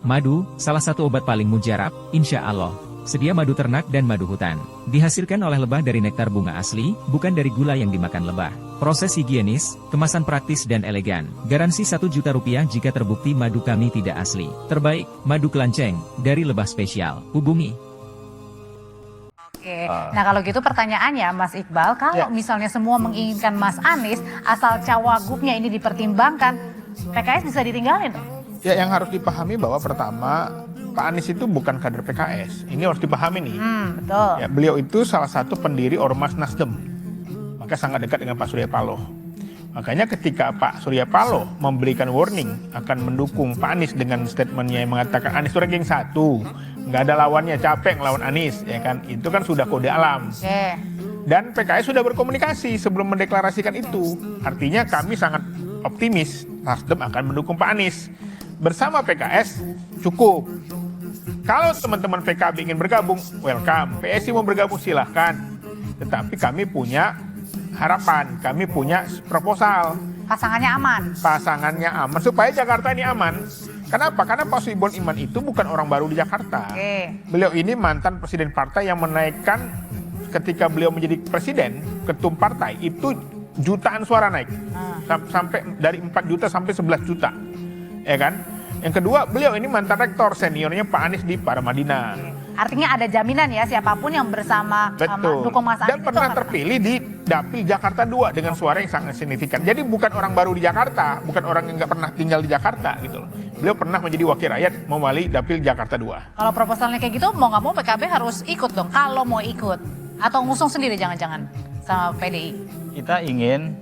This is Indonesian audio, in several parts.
Madu, salah satu obat paling mujarab, insya Allah. Sedia madu ternak dan madu hutan. Dihasilkan oleh lebah dari nektar bunga asli, bukan dari gula yang dimakan lebah. Proses higienis, kemasan praktis dan elegan. Garansi 1 juta rupiah jika terbukti madu kami tidak asli. Terbaik, madu kelanceng, dari lebah spesial. Hubungi. Oke, nah kalau gitu pertanyaannya Mas Iqbal, kalau misalnya semua menginginkan Mas Anies, asal cawagupnya ini dipertimbangkan, PKS bisa ditinggalin dong? Ya, yang harus dipahami bahwa pertama, Pak Anies itu bukan kader PKS. Ini harus dipahami nih. Betul. Ya, beliau itu salah satu pendiri Ormas Nasdem. Maka sangat dekat dengan Pak Surya Paloh. Makanya ketika Pak Surya Paloh memberikan warning akan mendukung Pak Anies dengan statementnya yang mengatakan Anies itu ranking 1, nggak ada lawannya, capek ngelawan Anies, ya kan? Itu kan sudah kode alam. Dan PKS sudah berkomunikasi sebelum mendeklarasikan itu. Artinya kami sangat optimis Nasdem akan mendukung Pak Anies. Bersama PKS cukup. Kalau teman-teman PKB ingin bergabung, welcome. PSI mau bergabung silahkan. Tetapi kami punya harapan, kami punya proposal. Pasangannya aman. Pasangannya aman, supaya Jakarta ini aman. Kenapa? Karena Pak Sohibul Iman itu bukan orang baru di Jakarta. Beliau ini mantan presiden partai yang menaikkan ketika beliau menjadi presiden, ketum partai, itu jutaan suara naik. Sampai dari 4 juta sampai 11 juta. Ya kan? Yang kedua, beliau ini mantan rektor seniornya Pak Anies di Paramadina. Artinya ada jaminan ya, siapapun yang bersama dukung Mas Anies. Dan pernah terpilih di Dapil Jakarta 2 dengan suara yang sangat signifikan. Jadi bukan orang baru di Jakarta, bukan orang yang nggak pernah tinggal di Jakarta gitu loh. Beliau pernah menjadi wakil rakyat mewakili Dapil Jakarta 2. Kalau proposalnya kayak gitu, mau nggak mau PKB harus ikut dong, kalau mau ikut. Atau ngusung sendiri jangan-jangan sama PDI. Kita ingin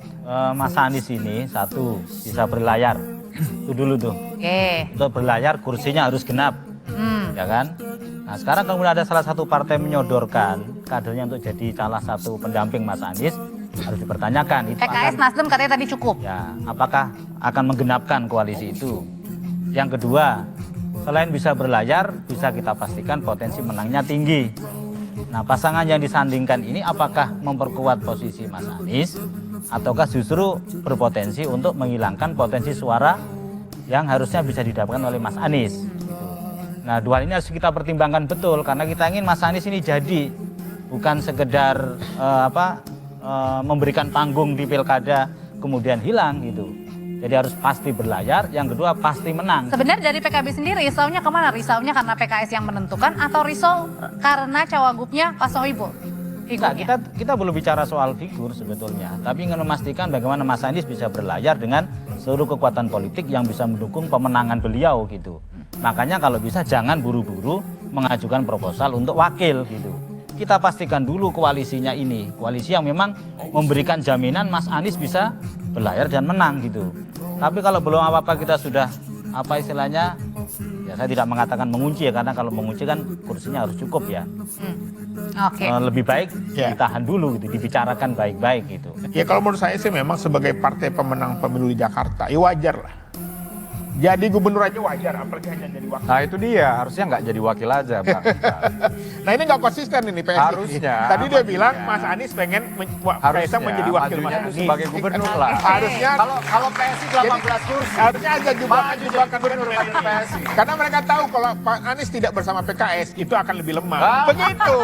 Mas Anies ini satu bisa berlayar. Itu dulu tuh. Untuk berlayar kursinya harus genap. Ya kan? Nah, sekarang kemudian ada salah satu partai menyodorkan kadernya untuk jadi salah satu pendamping Mas Anies, harus dipertanyakan. Itu PKS, Nasdem katanya tadi cukup. Ya, apakah akan menggenapkan koalisi itu? Yang kedua, selain bisa berlayar, bisa kita pastikan potensi menangnya tinggi. Nah, pasangan yang disandingkan ini apakah memperkuat posisi Mas Anies, ataukah justru berpotensi untuk menghilangkan potensi suara yang harusnya bisa didapatkan oleh Mas Anies. Nah, dua ini harus kita pertimbangkan betul, karena kita ingin Mas Anies ini jadi, bukan sekedar memberikan panggung di pilkada kemudian hilang gitu. Jadi harus pasti berlayar, yang kedua pasti menang. Sebenarnya dari PKB sendiri risaunya kemana? Risaunya karena PKS yang menentukan atau risau karena cawagupnya Pak Sohibul? Enggak, kita belum bicara soal figur sebetulnya, tapi ingin memastikan bagaimana Mas Anies bisa berlayar dengan seluruh kekuatan politik yang bisa mendukung pemenangan beliau gitu. Makanya kalau bisa jangan buru-buru mengajukan proposal untuk wakil gitu. Kita pastikan dulu koalisinya ini, koalisi yang memang memberikan jaminan Mas Anies bisa berlayar dan menang gitu. Tapi kalau belum apa-apa kita sudah apa istilahnya, ya saya tidak mengatakan mengunci ya, karena kalau mengunci kan kursinya harus cukup ya. Lebih baik ditahan dulu gitu, dibicarakan baik-baik gitu. Ya kalau menurut saya sih memang sebagai partai pemenang pemilu di Jakarta, ya wajar lah. Jadi gubernur aja wajar, apalagi hanya jadi wakil. Nah itu dia, harusnya nggak jadi wakil aja Pak. Nah ini nggak konsisten ini PSI. Harusnya. Tadi dia bilang Mas Anies pengen Kaisang menjadi wakil Mas Anies. Sebagai gubernur lah. Harusnya. Kalau PSI 18 kursi. Harusnya aja juga gubernur PSI. Karena mereka tahu kalau Pak Anies tidak bersama PKS itu akan lebih lemah. Begitu.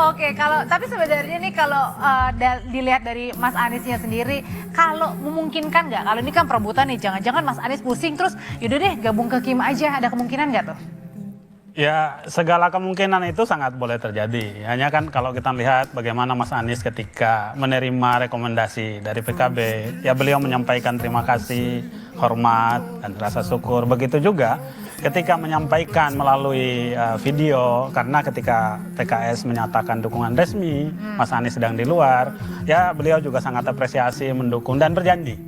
Oke, tapi sebenarnya nih kalau dilihat dari Mas Aniesnya sendiri, kalau memungkinkan nggak? Kalau ini kan perebutan nih, jangan-jangan Mas Anies pusing terus, yaudah deh gabung ke Kim aja, ada kemungkinan nggak tuh? Ya, segala kemungkinan itu sangat boleh terjadi. Hanya kan kalau kita lihat bagaimana Mas Anies ketika menerima rekomendasi dari PKB, ya beliau menyampaikan terima kasih, hormat, dan rasa syukur. Begitu juga ketika menyampaikan melalui video, karena ketika PKS menyatakan dukungan resmi, Mas Anies sedang di luar, ya beliau juga sangat apresiasi, mendukung, dan berjanji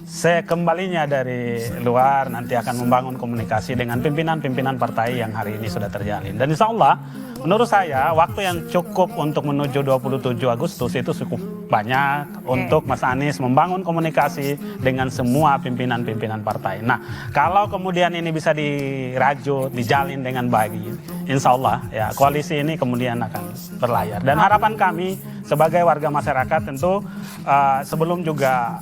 sekembalinya dari luar nanti akan membangun komunikasi dengan pimpinan-pimpinan partai yang hari ini sudah terjalin. Dan insya Allah menurut saya waktu yang cukup untuk menuju 27 Agustus itu cukup. banyak untuk Mas Anies membangun komunikasi dengan semua pimpinan-pimpinan partai. Nah, kalau kemudian ini bisa dirajut, dijalin dengan baik, insya Allah ya koalisi ini kemudian akan berlayar. Dan harapan kami sebagai warga masyarakat tentu sebelum juga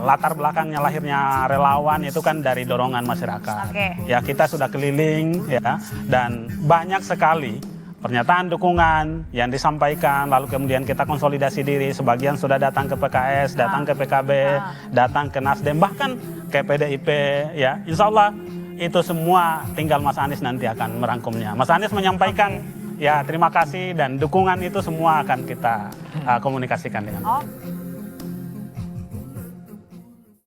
latar belakangnya lahirnya relawan itu kan dari dorongan masyarakat. Ya kita sudah keliling ya dan banyak sekali pernyataan dukungan yang disampaikan, lalu kemudian kita konsolidasi diri, sebagian sudah datang ke PKS, datang ke PKB, datang ke Nasdem, bahkan ke PDIP, ya insya Allah itu semua tinggal Mas Anies nanti akan merangkumnya. Mas Anies menyampaikan ya terima kasih dan dukungan itu semua akan kita komunikasikan dengan.